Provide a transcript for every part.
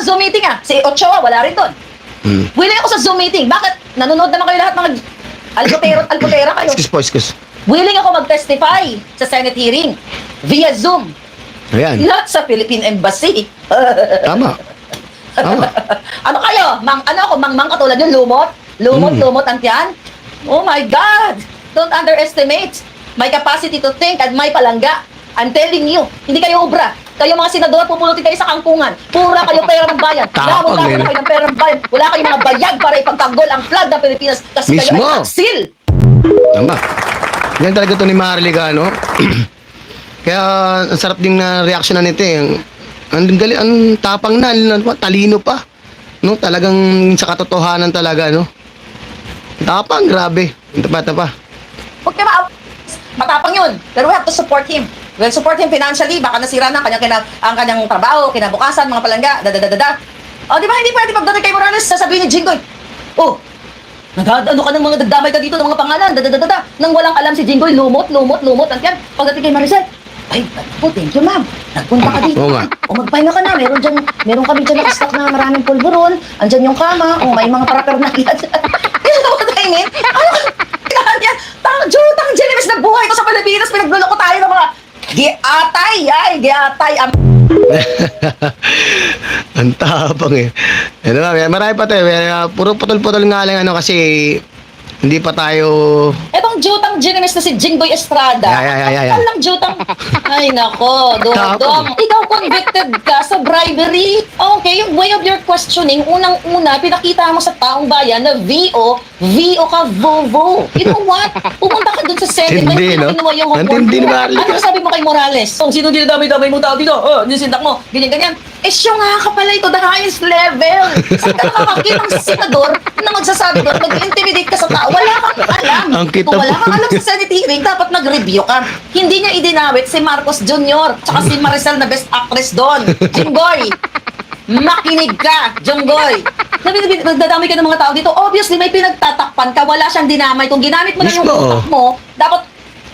Zoom meeting Si Ochoa, wala rin doon. Willing ako sa Zoom meeting. Bakit? Nanonood naman kayo lahat mga alputera kayo. Excuse. Willing ako mag-testify sa Senate hearing via Zoom. Ayan. Not sa Philippine Embassy. Tama. Ano kayo? Mang katulad yung lumot? Lumot ang tiyan? Oh my God! Don't underestimate my capacity to think at my palangga. I'm telling you, hindi kayo obra. Kayo mga senador, pupulutin kayo sa kangkungan. Pura kayo pera ng bayan. Lamang na kayo ng pera ng bayan. Wala kayong mga bayag para ipagtanggol ang flag ng Pilipinas kasi Mismo. kayo ay taksil. Tama. Yan talaga to ni Maharlika, no? Kaya ang sarap din na reaction na nito eh. Ang tapang na, talino pa. No, talagang sa katotohanan talaga, no? Tapang, grabe. Tapa. Huwag kayo matapang yun. Pero we have to support him. We'll support him financially. Baka nasira na ang kanyang trabaho, kinabukasan, mga palangga, O, di ba, hindi pwede pagdating kay Morales, sasabihin ni Jinggoy, oh, ano ka ng mga dadamay ka dito ng mga pangalan, Nang walang alam si Jinggoy, lumot, ang tiyan. Pagdating kay Maricel, ay, po, thank you, ma'am. Nagpunta ka dito. Oo nga. O, magpahinga ka na. Meron kami dyan nakastock na maraming pulburon. Andyan yung kama. O, may mga trapper na yan. You know what I mean? Tang Jenimes na buhay ko sa Pilipinas. Pinagluloko tayo ng mga giatay. Ang tapang eh. Ano ba, marami pa tayo. Puro putol-putol nga lang kasi hindi pa tayo... Etong jutang Jenimes na si Jinggoy Estrada. Ay. Alam jutang... Ay nako, Dong. Ikaw convicted ka sa bribery. Okay, yung way of your questioning, unang-una, pinakita mo sa taong bayan na VO ka, Vovo. You know what? Pumunta ka dun sa Senate. Hindi, no? Hindi ni Maharlika. Ano sabi mo kay Morales? Kung sino dinadamay-damay mo tao dito? Nisindak mo, ganyan. Siya nga ka pala ito, the highest level. Saan ka nakakakita ng senador na magsasabi doon, mag-intimidate ka sa tao? Wala kang alam. Kung wala kang alam sa Senate hearing, dapat mag-review ka. Hindi niya idinawit si Marcos Jr. tsaka si Maricel na best actress doon. Jinggoy, makinig ka, Jinggoy. Nagdadamay ka ng mga tao dito. Obviously, may pinagtatakpan ka. Wala siyang dinamay. Kung ginamit mo lang yung utak mo, dapat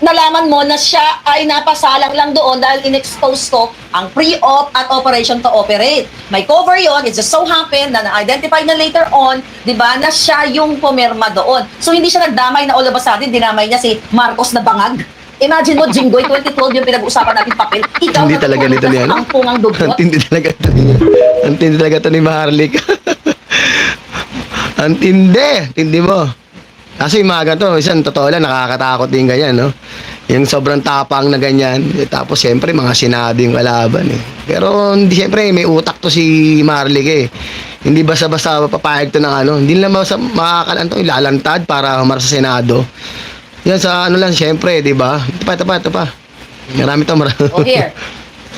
nalaman mo na siya ay napasalang lang doon dahil in-expose ko ang pre-op at operation to operate. May cover yon. It just so happened na na-identify na later on, di ba, na siya yung pumirma doon. So, hindi siya nagdamay na all of a sudden, dinamay niya si Marcos na bangag. Imagine mo, Jinggoy, 2012 yung pinag-uusapan natin papel. Ikaw hindi talaga nito niya, no? Ang pungang dugot. Antindi talaga ito ni Maharlika. Tindi mo. Kasi yung mga ganito, isang totoo lang, nakakatakot din ganyan, no? Yung sobrang tapang na ganyan. Tapos, siyempre, mga sinabing kalaban, eh. Pero, hindi, siyempre, may utak to si Maharlika, eh. Hindi basta-basta papayag to ng ano. Hindi lang makakalan to, ilalantad para humara sa Senado. Yan sa ano lang, siyempre, di ba? Ito pa. Marami to, marami. Oh, here.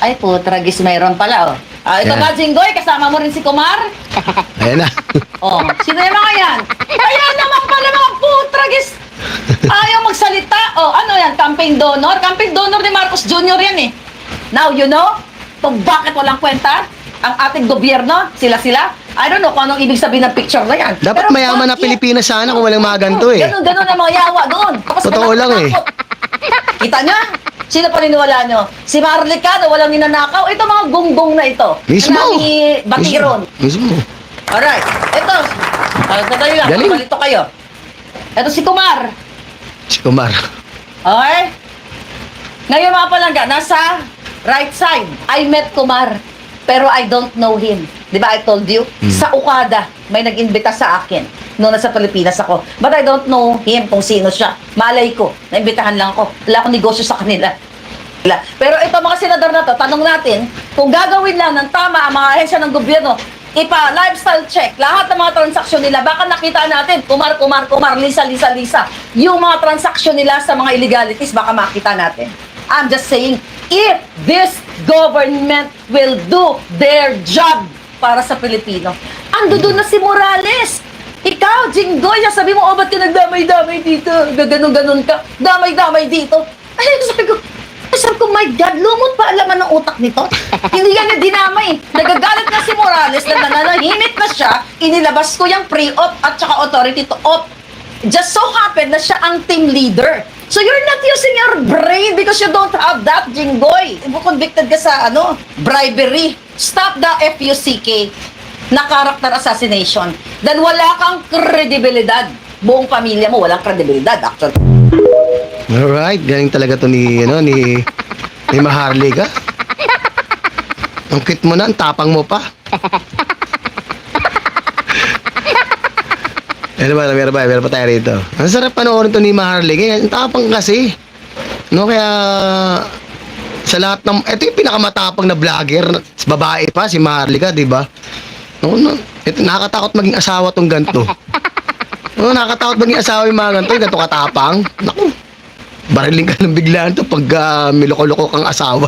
Ay, putragis, mayroon pala, oh. Ito ba, Jinggoy? Kasama mo rin si Kumar? Ayan na. Oh, sino yung mga yan? Kaya naman pala mga putragis. Ayaw magsalita. Oh, ano yan? Campaign donor? Campaign donor ni Marcos Jr. yan eh. Now, you know? Kung bakit walang kwenta? Ang ating gobyerno, sila. I don't know kung anong ibig sabihin ng picture na yan. Dapat pero mayaman na Pilipinas sana kung walang mga ganito eh. Ganun ang mga yawa doon. Totoo lang eh. Kita niya? Sino paniniwala nyo? Si Maharlika na walang ninanakaw? Ito mga gunggong na ito. Mismo. Ni Batiron. Mismo. Alright. Ito. Tayo lang. Galing. Malito kayo. Ito si Kumar. Si Kumar. Okay? Ngayon mga palangga, nasa right side. I met Kumar. Pero I don't know him. Di ba I told you? Sa Okada, may nag-imbita sa akin noong nasa Pilipinas ako. But I don't know him kung sino siya. Malay ko. Naimbitahan lang ako. Wala akong negosyo sa kanila. Pero ito mga senador na to, tanong natin, kung gagawin lang ng tama ang mga ahensya ng gobyerno, lifestyle check, lahat ng mga transaksyon nila, baka nakita natin, Kumar, Lisa. Yung mga transaksyon nila sa mga illegalities, baka makita natin. I'm just saying, if this government will do their job para sa Pilipino, ando doon na si Morales. Ikaw, Jinggoy, sabi mo, ba't ka nagdamay-damay dito? Ganon-ganon ka. Damay-damay dito. Ay, sabi ko, my God, lumot pa alaman ng utak nito. Hindi yan na dinamay. Nagagalit na si Morales na nananahimik na siya. Inilabas ko yung pre-op at saka authority to op. Just so happened na siya ang team leader. So you're not using your brain because you don't have that, Jinggoy. Convicted ka sa bribery. Stop the FUCK. na character assassination, then wala kang kredibilidad. Buong pamilya mo walang kredibilidad, actually. Alright, galing talaga to ni Maharlika. Ang cute mo na, ang tapang mo pa. Meron pa tayo rito. Ang sarap panoorin to ni Maharlika. Ang tapang kasi. No, kaya sa lahat ng, ito yung pinakamatapang na vlogger, babae pa, si Maharlika, di ba? No, ito, nakakatakot maging asawa tong ganto. No, nakakatakot maging asawa yung mga ganto katapang. Naku, bariling ka ng biglaan to pag may loko-loko kang asawa.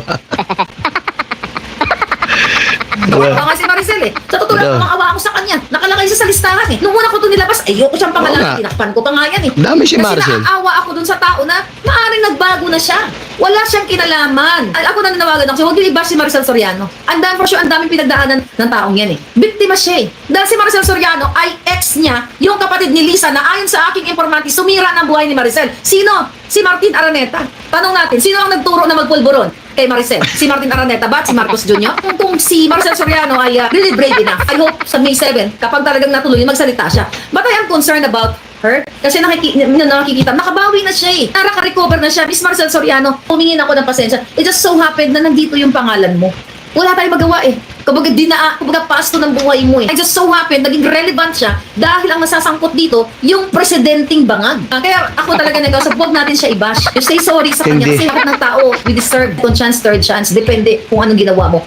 Kawawa nga si Maricel eh. Sa totoo lang, maawa ako sa kanya. Nakalagay siya sa listahan eh. Nung una ko ito nilabas, ayoko siyang Oo nga. pangalan. Tinakpan ko pa nga yan eh. Dami si Kasi Maricel. naaawa ako dun sa tao na maaaring nagbago na siya. Wala siyang kinalaman. Ako na nanawagan ako, huwag niyo i-bash si Maricel Soriano. And then for sure, ang daming pinagdaanan ng taong yan eh. Biktima siya eh. Dahil si Maricel Soriano ay ex niya, yung kapatid ni Lisa na ayon sa aking informanti, sumira ng buhay ni Maricel. Sino? Si Martin Araneta. Tanong natin, sino ang nagturo na magpulburon kay Maricel? Si Martin Araneta ba? Si Marcos Jr.? Kung si Maricel Soriano ay really brave enough, I hope sa May 7, kapag talagang natuloy, magsalita siya. But I am concerned about her kasi nakikita, nakabawi na siya eh. Nakaka-recover na siya. Miss Maricel Soriano, humingin ako ng pasensya. It just so happened na nandito yung pangalan mo. Wala tayong magawa eh. Kumbaga pasto ng buhay mo eh. I just so happened, naging relevant siya dahil ang nasasangkot dito, yung presidenting bangag. Kaya ako talaga nag-usap, huwag natin siya i-bash. You say sorry sa kanya kasi lahat ng tao, we deserve second chance, third chance. Depende kung anong ginawa mo.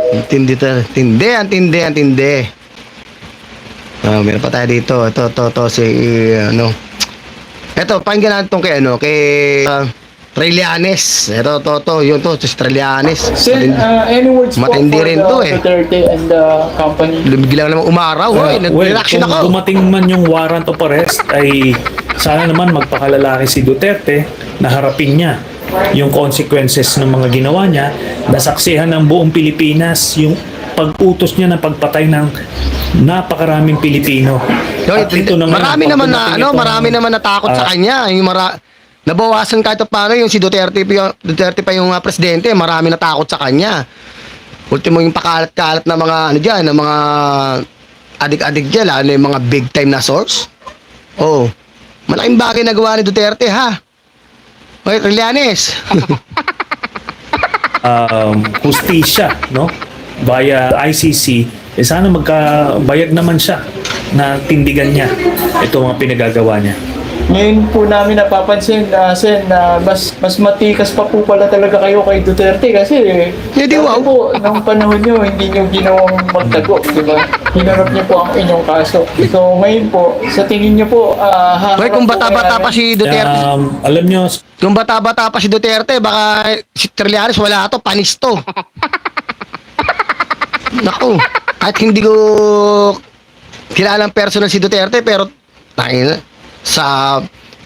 Antindi. Meron pa tayo dito. Ito, si, ano. Ito, pakinggan natin itong kay Trillanes. Ito, yun to, si Trillanes. Sen, any words po Matindi for rin the to eh. Duterte and the company? Biglang naman umaraw, nag-reaction kung ako. dumating man yung warrant of arrest, ay sana naman magpakalalaki si Duterte na harapin niya yung consequences ng mga ginawa niya, nasaksihan ng buong Pilipinas yung pag-utos niya ng pagpatay ng napakaraming Pilipino. At ito na ngayon, Marami pag naman dumating na itong, marami naman natakot sa kanya. Yung nabawasan kahit paano yung si Duterte pa yung presidente, marami natakot sa kanya. Ultimo yung pakalat-kalat na mga ng mga adik-adik diyan, lalo yung mga big time na source. Oh. Malaking bagay na gawa ni Duterte, ha. Oy, Trillanes. hustisya, no? Via ICC, sana magkabayag naman siya na tindigan niya ito mga pinagagawa niya. Ngayon po namin napapansin, Sen, na mas matikas pa po pala talaga kayo kay Duterte kasi Hindi, wow. po, nung panahon nyo, hindi nyo ginawang magtago, di ba? Hinarap nyo po ang inyong kaso. So ngayon po, sa tingin nyo po, Hoy, kung bata-bata pa si Duterte, Alam nyo, kung bata-bata pa si Duterte, baka si Trillanes wala to, panis to. Naku, kahit hindi ko kilalang personal si Duterte, pero sa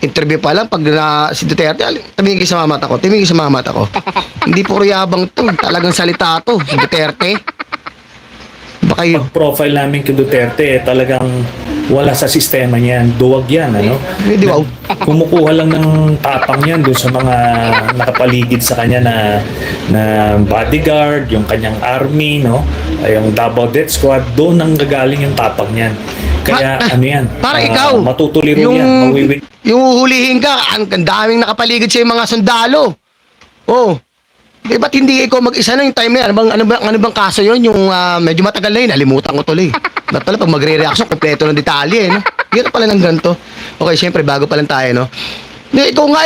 interview pa lang, pag si Duterte, tumingin sa mga mata ko. Hindi puro yabang to, talagang salita to, si Duterte. Baka yun. pag-profile namin kay Duterte, talagang wala sa sistema niyan. Duwag yan, ano? Hindi, wow. Kumukuha lang ng tapang yan doon sa mga nakapaligid sa kanya na bodyguard, yung kanyang army, no? Ay, yung Davao Death Squad, doon ang gagaling yung tapang niyan. Kaya ano yan? Parang ikaw, matutuliro yan. Mawiwin. yung uhulihin ka, ang daming nakapaligid sa mga sundalo. Oh. Eh, ba't hindi ikaw mag-isa na yung time na yan? Ano bang kaso yun? Yung medyo matagal na yun, nalimutan ko tuloy. Dapat pala pag magre-reaction, kompleto ng detalye, no? Gano'n pala ng ganito. Okay, syempre, bago pa lang tayo, no? Hindi, ikaw nga,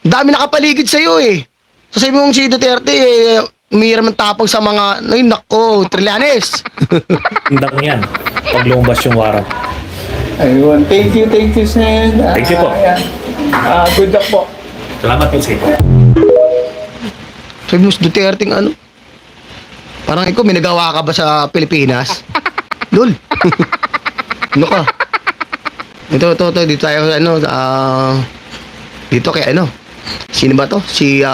dami nakapaligid sa'yo, eh. So, sabi mong si Duterte, umiram ng tapang sa mga, ay, nako, Trillanes. Hindang yan. Pag lumabas yung warrant. Ayun, thank you, Sen. Thank you po. Good luck po. Salamat po sa inyo. Sabi mo si Duterte, ano? Parang ikaw, may nagawa ka ba sa Pilipinas? Lul. Ano ka? Ito, dito tayo, dito kay sino ba to? Si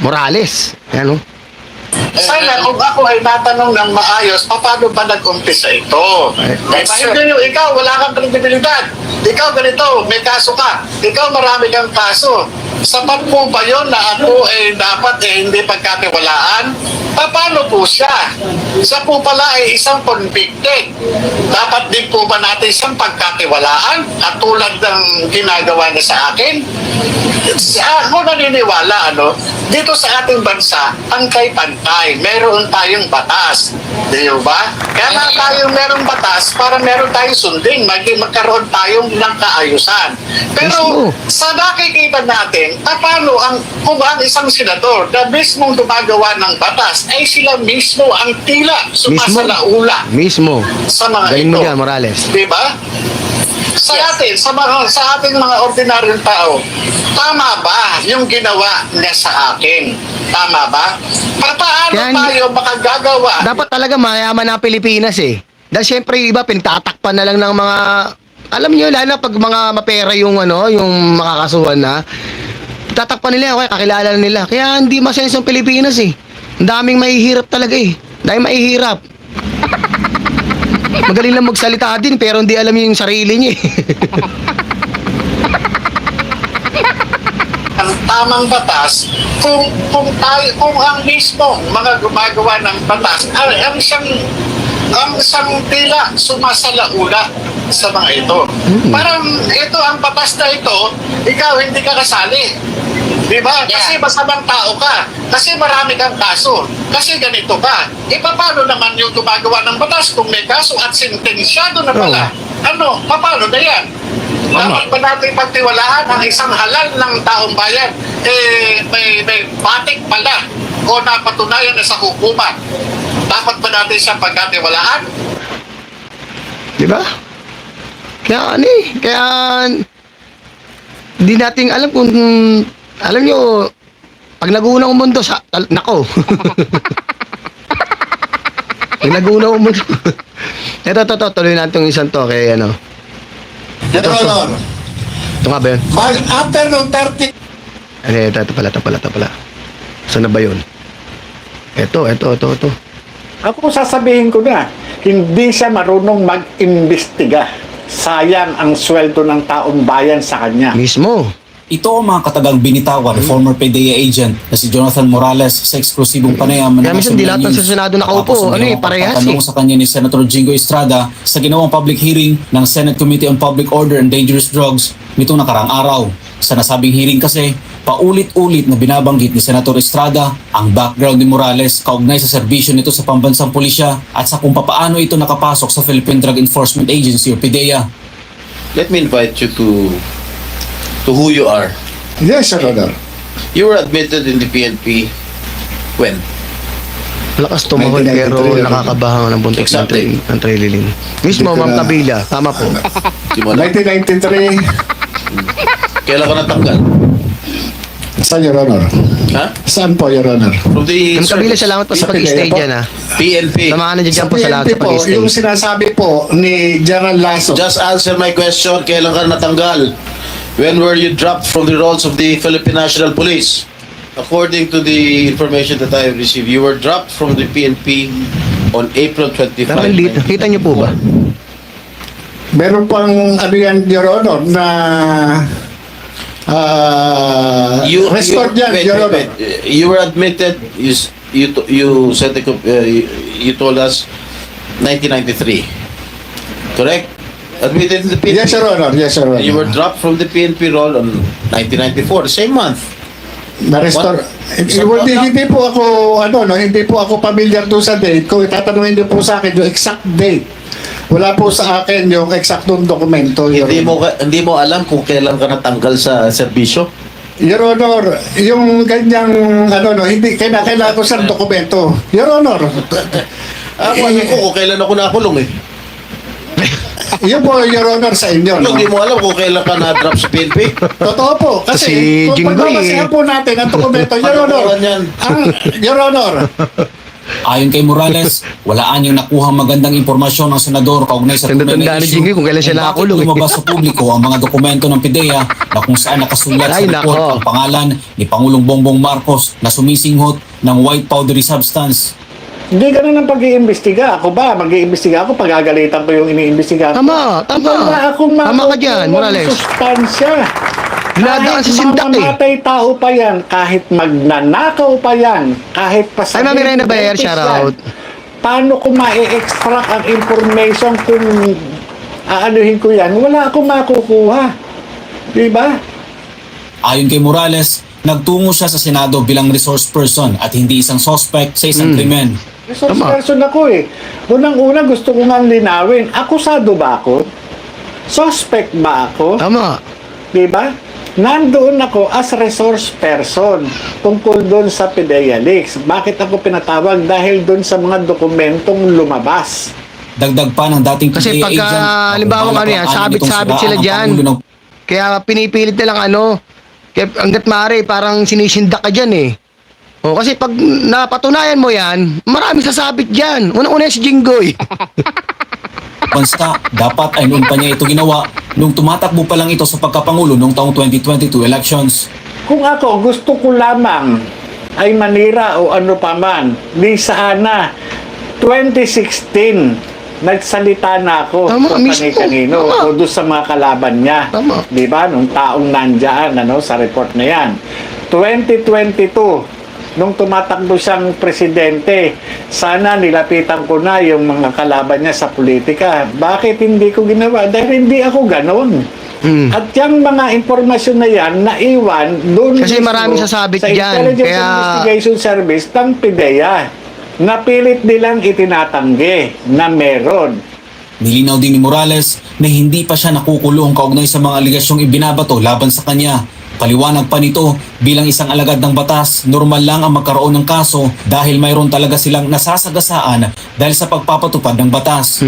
Morales. Ano? Sana kung ako ay tatanong ng maayos, paano ba nag-umpisa ito? Hindi yung ikaw, wala kang kredibilidad. Ikaw ganito, may kaso ka. Ikaw marami kang kaso. Sapat po ba yun na ako dapat hindi pagkatiwalaan? Paano po siya? Siya po pala ay isang convicted. Dapat din po ba natin siyang pagkatiwalaan at tulad ng ginagawa niya sa akin? Ako naniniwala, dito sa ating bansa, pantay-pantay. Meron tayong batas. Di ba? Kaya nga tayong merong batas para meron tayong sundin. Magkaroon tayong ng kaayusan. Pero sa nakikita natin, paano kung ang isang senador na mismong gumagawa ng batas ay sila mismo ang tila sumasalaula Mismo. sa mga Galing mo ito. dyan, Morales. Di ba? Sa atin, sa ating mga ordinaryong tao, tama ba yung ginawa niya sa akin? Tama ba? Paano Kaya tayo makagagawa? Dapat talaga mayaman ang Pilipinas eh. Dahil syempre yung iba pinatatakpan na lang ng mga, alam niyo, lalo na pag mga mapera yung yung makakasuhan na, tatakpan nila, okay, kakilala nila. Kaya hindi masenso ang Pilipinas eh. Ang daming mahihirap talaga eh. Daming mahihirap. Magaling lang magsalita din pero hindi alam yung sarili niya eh. Ang tamang batas kung ang mismo mga gumagawa ng batas ang siyang tila sumasalaula sa mga ito. Parang ito ang batas na ito, ikaw hindi ka kasali. Di ba? Kasi masamang tao ka. Kasi marami kang kaso. Kasi ganito ka. Paano naman yung gumagawa ng batas kung may kaso at sentensyado na pala? Paano na yan? Dapat ba natin pagtiwalaan ang isang halal ng taong bayan? May batik pala o napatunayan na sa hukuman. Dapat ba natin siyang pagkatiwalaan? Di ba? Kaya hindi natin alam kung, alam nyo, pag nag-uunang mundo nako. Pag nag-uunang mundo. Ito, tuloy natin itong isang to kay Your Honor, Ito nga ba yun? after nung 30 Ito pala. Saan na ba yun? Ito. Ako sasabihin ko na, hindi siya marunong mag-imbestiga. Sayang ang sweldo ng taong bayan sa kanya. Mismo. Ito ang mga katagang binitawan ni former PDEA agent na si Jonathan Morales sa eksklusibong panayam Kaya minsan di lahat ng sa Senado nakaupo. Parehas eh. Tanong sa kanya ni Senator Jingo Estrada sa ginawang public hearing ng Senate Committee on Public Order and Dangerous Drugs nitong nakarang araw. Sa nasabing hearing kasi, paulit-ulit na binabanggit ni Senator Estrada ang background ni Morales kaugnay sa serbisyo nito sa pambansang pulisya at sa kung papaano ito nakapasok sa Philippine Drug Enforcement Agency o PDEA. Let me invite you to who you are. Yes, Your Honor. You were admitted in the PNP when? Malakas tumahol 1993, pero nakakabahan ng buntot Exactly. ng Trililin. Mismo, Dito Ma'am na- Tabila. Tama po. Simula. 1993, Kailan ka natanggal? saan, Your Honor? Ha? Saan po, Your Honor? From the Ma'am Tabila, salamat po sa pag-stay po. dyan ha. PNP. Samahan na dyan Sa po sa lahat PNP sa po, pag-stay. yung sinasabi po ni General Lasso. Just answer my question. Kailan ka natanggal? When were you dropped from the rolls of the Philippine National Police? According to the information that I have received, you were dropped from the PNP on April 25. Parang late. Kita niyo po ba? Meron pang yan, Your Honor, na restored yan, wait, Your wait, Honor. wait. You were admitted. You said you told us 1993. Correct? Admitted in the PNP. Yes, Your Honor. Yes, Your Honor. You were dropped from the PNP roll on 1994, the same month. Na-restore. What? Hindi po ako, hindi po ako familiar doon sa date. Kung itatanungin niyo po sa akin yung exact date, wala po sa akin yung eksaktong dokumento. Your Honor. Hindi mo alam kung kailan ka natanggal sa serbisyo? Your Honor, yung ganyang, hindi, kailangan ko sa dokumento. Your Honor. Ako alam ko kung kailan ako nakulong eh. Yun po, Your Honor, sa inyo. No? Hindi mo alam kung kailan ka na-drop sa PNP? Totoo po. Kasi, Si kung Jinggoy, pagbabasihan po natin ang dokumento, Your Honor, Pagkakuhan yan. Your Honor, Ayon kay Morales, walaan yung nakuhang magandang impormasyon ng senador kaugnay sa Tanda-tanda tunay na ni issue Jinggoy kung kailan siya bakit nakakulong eh. lumabas sa publiko ang mga dokumento ng PIDEA na kung saan nakasulat sa Ay, report nako. ang pangalan ni Pangulong Bongbong Marcos na sumisinghot ng white powdery substance. Hindi ganun ang pag-iimbestiga. Ako ba, mag-iimbestiga ako, pagagalitan ko yung iniimbestiga ko. Tama. Wala akong Tama ka dyan, makukuha ng Morales. sustansya. Dinadaan sa sindak eh. mamamatay tao pa yan, kahit magnanakaw pa yan, kahit pa Ay, Ma'am Irene Bayer, shout out. Paano ko ma-extract ang information kung aanuhin ko yan? Wala akong makukuha. Diba? Ayon kay Morales, nagtungo siya sa Senado bilang resource person at hindi isang suspect sa isang krimen. Resource Tama. person ako eh. Unang-una gusto ko nga linawin, akusado ba ako? Suspect ba ako? Tama. Diba? Nandoon ako as resource person tungkol doon sa PDEA leaks. Bakit ako pinatawag? Dahil doon sa mga dokumentong lumabas. Dagdag pa ng dating Kasi PDEA pagka, agent na halimbawa kung ano yan, balak ang sabit-sabit nitong sila siraan ang dyan. Pangulo ng Kaya pinipilit nilang kaya hanggat maaari, parang sinisindak ka dyan eh. O, kasi pag napatunayan mo yan, maraming sasabit dyan. Unang-una si Jinggoy. bansa, dapat ay noon pa niya ito ginawa nung tumatakbo pa lang ito sa pagkapangulo noong taong 2022 elections. Kung ako, gusto ko lamang ay manira o ano pa man, di sana 2016 nagsalita na ako Tama, kung mismo. kanino Tama. o doon sa mga kalaban niya. Tama. Di ba? Nung taong nandyan sa report na yan. 2022, nung tumatakbo siyang presidente, sana nilapitan ko na yung mga kalaban niya sa politika. Bakit hindi ko ginawa? Dahil hindi ako ganon. At yung mga impormasyon na yan, naiwan doon Kasi mismo maraming sasabit sa dyan, Intelligence kaya- Investigation Service ng PIDEA. Napilit nilang itinatanggi na meron. Nilinaw din ni Morales na hindi pa siya nakukulong kaugnay sa mga aligasyong ibinabato laban sa kanya. Paliwanag pa nito, bilang isang alagad ng batas, normal lang ang magkaroon ng kaso dahil mayroon talaga silang nasasagasaan dahil sa pagpapatupad ng batas.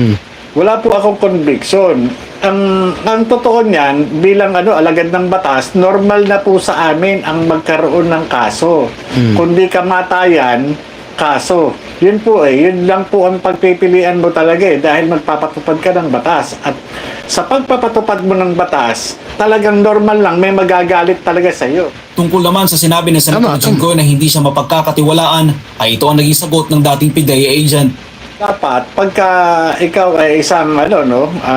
Wala po akong conviction. Ang totoo niyan, bilang alagad ng batas, normal na po sa amin ang magkaroon ng kaso. Kundi kamatayan, kaso. Yun po yun lang po ang pagpipilian mo talaga dahil magpapatupad ka ng batas. At sa pagpapatupad mo ng batas, talagang normal lang, may magagalit talaga sa iyo. Tungkol naman sa sinabi ni Senator Tama. Jinggoy na hindi siya mapagkakatiwalaan, ay ito ang naging sagot ng dating PIDEA agent. Dapat pagka ikaw ay isang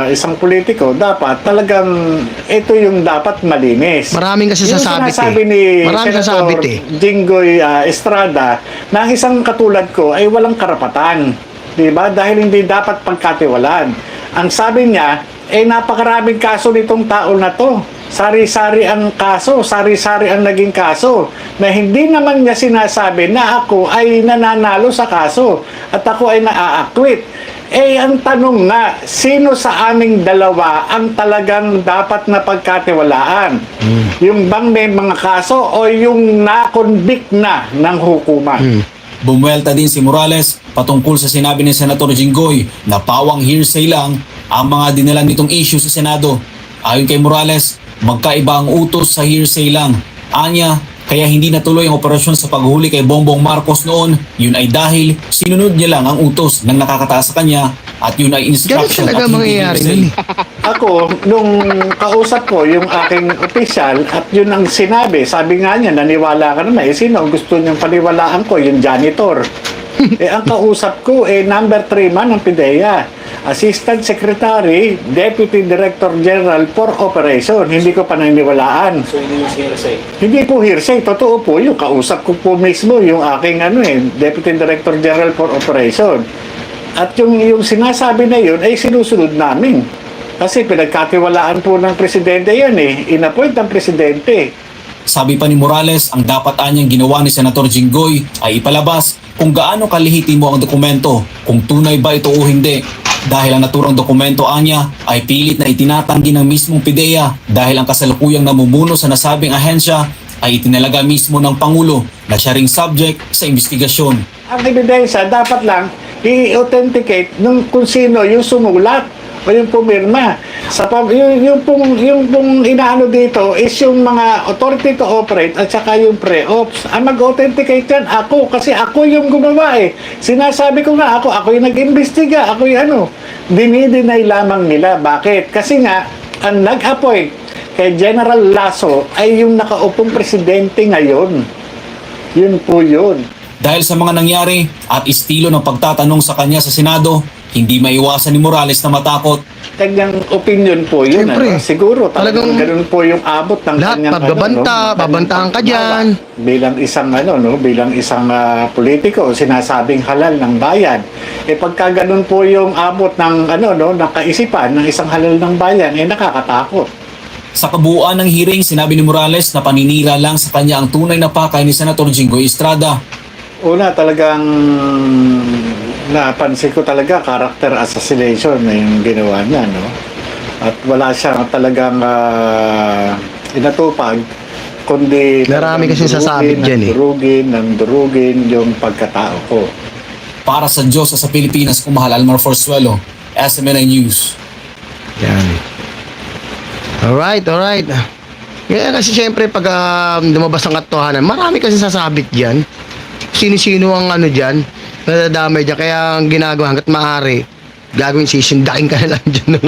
isang politiko, dapat talagang ito yung dapat malinis. Maraming kasi Yung sasabit sinasabi eh. ni Maraming Senator sasabit eh. Jinggoy Estrada na ang isang katulad ko ay walang karapatan. 'Di ba? Dahil hindi dapat pagkatiwalaan. Ang sabi niya, napakaraming kaso nitong tao na to. Sari-sari ang kaso, sari-sari ang naging kaso. Na hindi naman niya sinasabi na ako ay nananalo sa kaso at ako ay naaakwit. Ang tanong nga, sino sa aming dalawa ang talagang dapat na pagkatiwalaan? Yung bang may mga kaso o yung na-convict na ng hukuman? Bumuelta din si Morales patungkol sa sinabi ni Senator Jinggoy na pawang hearsay lang ang mga dinala nitong issue sa Senado. Ayon kay Morales, magkaiba ang utos sa hearsay lang. Anya, kaya hindi natuloy ang operasyon sa paghuli kay Bongbong Marcos noon, yun ay dahil sinunod niya lang ang utos ng nakakataas sa kanya at yun ay Ganun instruction talaga at hindi mangyayari hearsay. nun eh. Ako, nung kausap ko yung aking opisyal at yun ang sinabi, sabi nga niya, naniwala ka naman. Sino ang gusto niyang paniwalaan ko? Yung janitor. Ang kausap ko, number 3 man ng PIDEA. Assistant Secretary, Deputy Director General for Operation. Hindi ko paniniwalaan. So, hindi yung hearsay? Hindi po hearsay. Totoo po yung kausap ko po mismo, yung aking Deputy Director General for Operation. At yung sinasabi na yun ay sinusunod namin. Kasi pinagkatiwalaan po ng presidente yan Inappoint ng presidente. Sabi pa ni Morales, ang dapat anyang ginawa ni Senator Jinggoy ay ipalabas kung gaano kalihitimo ang dokumento, kung tunay ba ito o hindi. Dahil ang naturang dokumento anya ay pilit na itinatanggi ng mismong PIDEA dahil ang kasalukuyang namumuno sa nasabing ahensya ay itinalaga mismo ng Pangulo na siya ring subject sa investigasyon. Ang ebidensya dapat lang i-authenticate ng kung sino yung sumulat o yung pumirma. Yung pong inaano dito is yung mga authority to operate at saka yung pre-ops. Ang mag-authenticate yan, ako. Kasi ako yung gumawa Sinasabi ko nga ako yung nag-imbestiga, ako yung Dinideny lamang nila. Bakit? Kasi nga, ang nag-appoint kay General Lasso ay yung nakaupong presidente ngayon. Yun po yun. Dahil sa mga nangyari at estilo ng pagtatanong sa kanya sa Senado, Hindi maiwasan ni Morales na matakot. Kanyang opinion po yun. Siyempre. Siguro talagang Talagang ganun po yung abot ng lahat, kanyang pagbabanta, babantaan ka dyan. Bilang isang bilang isang politiko, sinasabing halal ng bayan. Pagka ganun po yung abot ng ng kaisipan ng isang halal ng bayan, nakakatakot. Sa kabuuan ng hearing, sinabi ni Morales na paninira lang sa kanya ang tunay na pakay ni Senator Jinggoy Estrada. Una, talagang napansin ko talaga character assassination na yung ginawa niya, no? At wala siyang talagang inatupag, kundi Marami kasi sasabit dyan eh. durugin yung pagkatao ko. Para sa Diyos sa Pilipinas, kumahal Almar Forzuelo, SMNI News. Yan. Alright. Kaya kasi syempre pag lumabas ang katotohanan, marami kasi sasabit dyan. Sino-sino ang dyan, nadadamay dyan. Kaya ang ginagawa hanggat maaari, gagawin sisindakin ka na lang dyan ng